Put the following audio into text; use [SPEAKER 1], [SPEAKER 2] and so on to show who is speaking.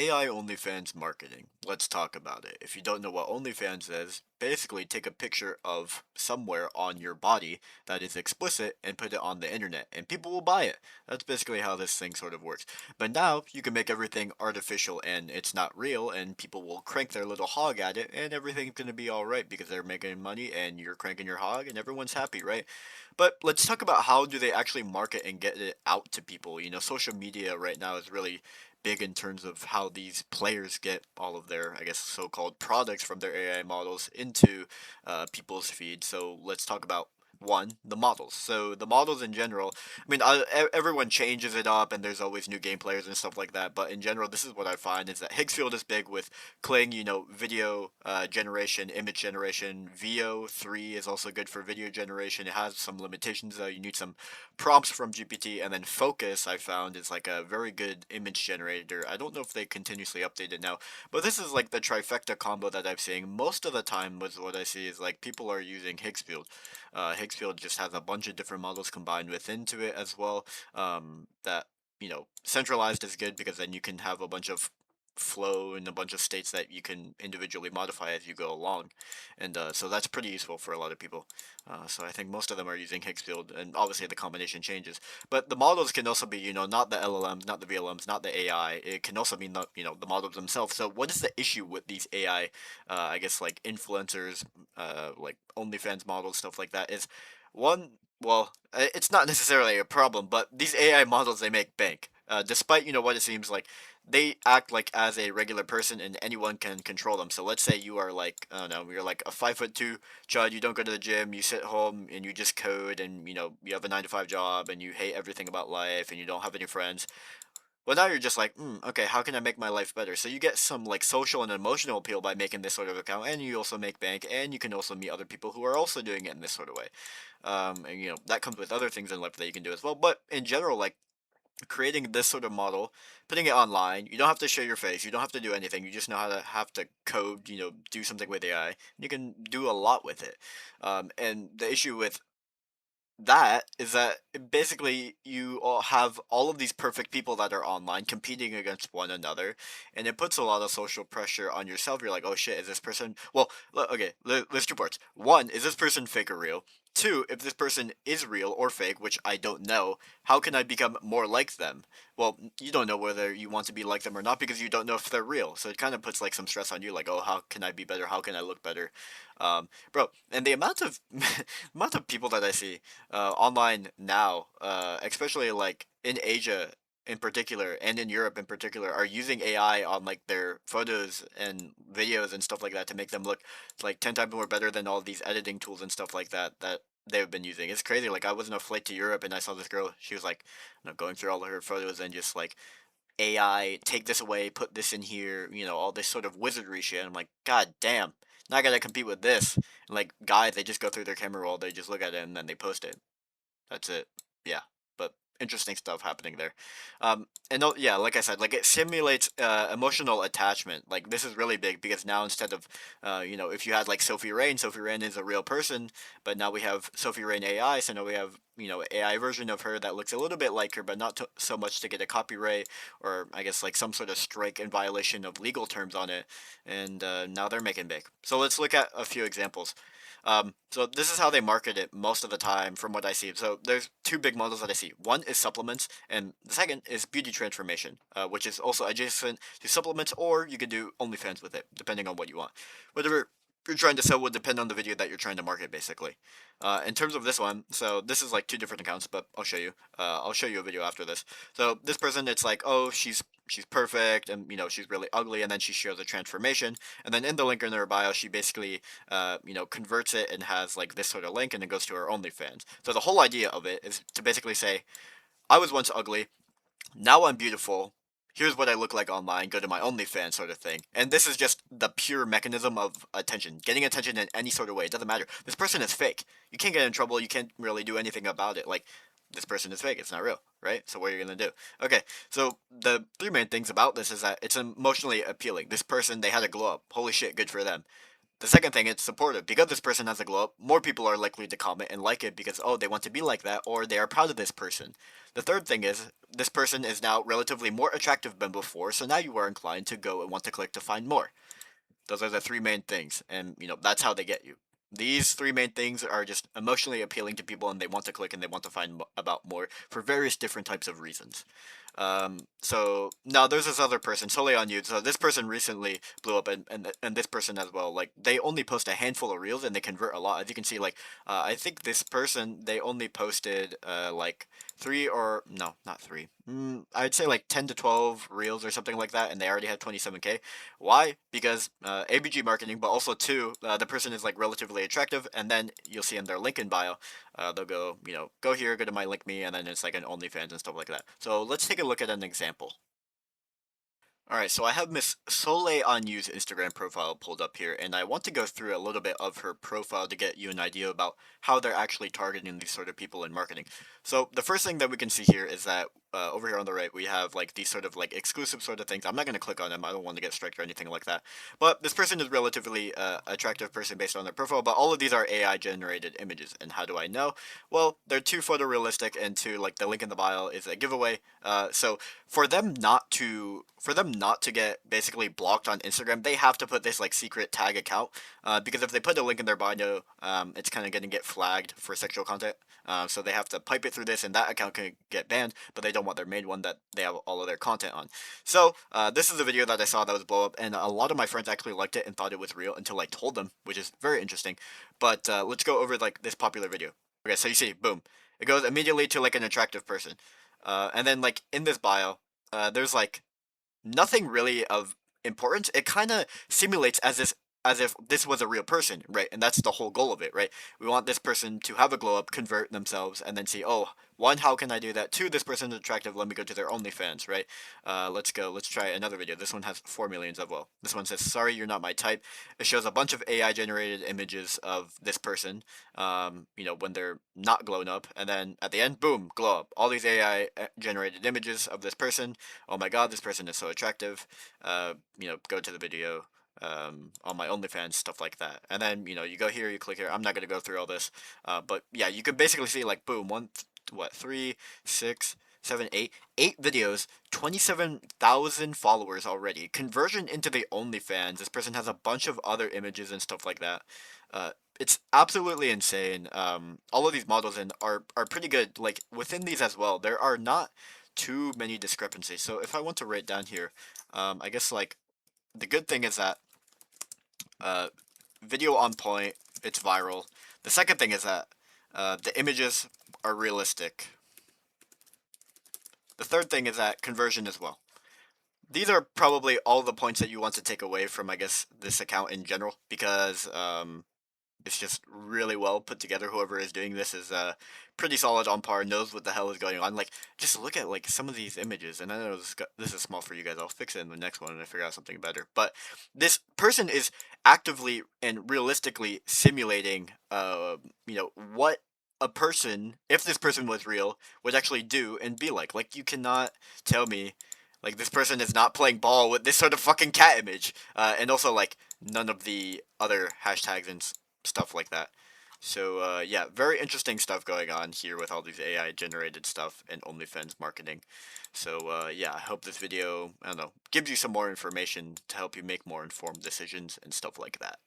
[SPEAKER 1] AI OnlyFans marketing. Let's talk about it. If you don't know what OnlyFans is, basically take a picture of somewhere on your body that is explicit and put it on the internet, and people will buy it. That's basically how this thing sort of works. But now you can make everything artificial and it's not real, and people will crank their little hog at it, and everything's gonna be alright because they're making money and you're cranking your hog, and everyone's happy, right? But let's talk about how do they actually market and get it out to people. Social media right now is really big in terms of how these players get all of their, I guess, so-called products from their AI models into people's feed. So let's talk about one, the models. So the models in general, I mean, everyone changes it up, and there's always new game players and stuff like that. But in general, this is what I find is that Higgsfield is big with Kling, video generation, image generation. VO3 is also good for video generation. It has some limitations though. You need some prompts from GPT, and then Focus I found is like a very good image generator. I don't know if they continuously update it now, but this is like the trifecta combo that I'm seeing most of the time. Was what I see is like people are using Higgsfield. Higgsfield just has a bunch of different models combined within to it as well. That centralized is good because then you can have a bunch of flow and a bunch of states that you can individually modify as you go along, and so that's pretty useful for a lot of people. So I think most of them are using Higgsfield, and obviously the combination changes. But the models can also be, not the LLMs, not the VLMs, not the AI. It can also mean the models themselves. So what is the issue with these AI, I guess like influencers, like OnlyFans models, stuff like that? Is one, well, it's not necessarily a problem, but these AI models they make bank. Despite what it seems like, they act like as a regular person, and anyone can control them. So let's say you are like, I don't know, you're like a 5'2" Chud, you don't go to the gym, you sit home and you just code, and you have a 9 to 5 job and you hate everything about life and you don't have any friends. Well, now you're just like, okay, how can I make my life better? So you get some like social and emotional appeal by making this sort of account, and you also make bank, and you can also meet other people who are also doing it in this sort of way. And that comes with other things in life that you can do as well. But in general, like creating this sort of model, putting it online, you don't have to show your face, you don't have to do anything, you just know how to have to code, do something with AI, and you can do a lot with it. And the issue with that is that basically you all have all of these perfect people that are online competing against one another, and it puts a lot of social pressure on yourself. You're like, oh shit, is this person? Well, okay, there's two parts. One, is this person fake or real? Two, if this person is real or fake, which I don't know, how can I become more like them? Well, you don't know whether you want to be like them or not because you don't know if they're real. So it kind of puts like some stress on you, like, oh, how can I be better? How can I look better? Bro, and the amount of amount of people that I see online now, especially like in Asia in particular and in Europe in particular, are using AI on like their photos and videos and stuff like that to make them look like 10 times more better than all these editing tools and stuff like that they've been using. It's crazy. Like I was on a flight to Europe and I saw this girl. She was like, going through all of her photos and just like AI, take this away, put this in here, all this sort of wizardry shit. I'm like, God damn, now I gotta compete with this. And like guys, they just go through their camera roll, they just look at it and then they post it. That's it. Yeah, but interesting stuff happening there. Yeah, like I said, like it simulates emotional attachment. Like this is really big because now instead of, if you had like Sophie Rain is a real person, but now we have Sophie Rain AI. So now we have AI version of her that looks a little bit like her, but not so much to get a copyright or I guess like some sort of strike in violation of legal terms on it. And now they're making big. So let's look at a few examples. So this is how they market it most of the time from what I see. So there's two big models that I see. One is supplements, and the second is beauty transformation, which is also adjacent to supplements, or you could do OnlyFans with it, depending on what you want. Whatever you're trying to sell would depend on the video that you're trying to market, basically. In terms of this one, so this is like two different accounts, but I'll show you. I'll show you a video after this. So this person, it's like, oh, she's perfect, and she's really ugly, and then she shows a transformation, and then in the link in her bio, she basically converts it and has like this sort of link, and it goes to her OnlyFans. So the whole idea of it is to basically say, I was once ugly, now I'm beautiful. Here's what I look like online. Go to my OnlyFans, sort of thing. And this is just the pure mechanism of attention, getting attention in any sort of way. It doesn't matter. This person is fake. You can't get in trouble. You can't really do anything about it. Like this person is fake. It's not real, right? So what are you gonna do? Okay, so the three main things about this is that it's emotionally appealing. This person, they had a glow up. Holy shit, good for them. The second thing, it's supportive. Because this person has a glow up, more people are likely to comment and like it because, oh, they want to be like that, or they are proud of this person. The third thing is, this person is now relatively more attractive than before, so now you are inclined to go and want to click to find more. Those are the three main things, and that's how they get you. These three main things are just emotionally appealing to people, and they want to click and they want to find about more for various different types of reasons. So now there's this other person, solely on you. So this person recently blew up, and this person as well. Like they only post a handful of reels, and they convert a lot. As you can see, like I think this person they only posted like three or no, not three. I'd say like 10 to 12 reels or something like that, and they already had 27K. Why? Because ABG marketing, but also two, the person is like relatively attractive, and then you'll see in their link in bio, they'll go, go here, go to my link me, and then it's like an OnlyFans and stuff like that. So let's take a look at an example. Alright, so I have Miss Soleil Anyu's Instagram profile pulled up here, and I want to go through a little bit of her profile to get you an idea about how they're actually targeting these sort of people in marketing. So the first thing that we can see here is that over here on the right, we have like these sort of like exclusive sort of things. I'm not going to click on them. I don't want to get striked or anything like that. But this person is relatively attractive person based on their profile, but all of these are AI generated images. And how do I know? Well, they're too photorealistic, and two, like the link in the bio is a giveaway. So for them not to get basically blocked on Instagram, they have to put this like secret tag account. Because if they put a link in their bio, it's kind of going to get flagged for sexual content. So they have to pipe it through this, and that account can get banned. But they don't want their main one that they have all of their content on. So this is a video that I saw that was blow up, and a lot of my friends actually liked it and thought it was real until I told them, which is very interesting. But let's go over like this popular video. Okay, so you see, boom, it goes immediately to like an attractive person, and then like in this bio, there's like nothing really of importance. It kind of simulates as if this was a real person, right? And that's the whole goal of it, right? We want this person to have a glow up, convert themselves, and then see, oh, one, how can I do that? Two, this person is attractive. Let me go to their OnlyFans, right? Let's go. Let's try another video. This one has 4 million as well. This one says, "Sorry, you're not my type." It shows a bunch of AI generated images of this person, when they're not glown up, and then at the end, boom, glow up. All these AI generated images of this person. Oh my God, this person is so attractive. Go to the video on my OnlyFans, stuff like that. And then, you go here, you click here. I'm not going to go through all this. But yeah, you can basically see like, boom, three, six, seven, eight videos, 27,000 followers already. Conversion into the OnlyFans. This person has a bunch of other images and stuff like that. It's absolutely insane. All of these models are pretty good. Like within these as well, there are not too many discrepancies. So if I want to write down here, I guess like the good thing is that uh, video on point, it's viral. The second thing is that the images are realistic. The third thing is that conversion as well. These are probably all the points that you want to take away from, I guess, this account in general, because it's just really well put together. Whoever is doing this is pretty solid, on par, knows what the hell is going on. Like, just look at like some of these images, and I know this is small for you guys. I'll fix it in the next one and I figure out something better. But this person is actively and realistically simulating, what a person, if this person was real, would actually do and be like. Like, you cannot tell me. Like, this person is not playing ball with this sort of fucking cat image. And also, like, none of the other hashtags and stuff like that. So yeah, very interesting stuff going on here with all these AI generated stuff and OnlyFans marketing. So yeah, I hope this video, I don't know, gives you some more information to help you make more informed decisions and stuff like that.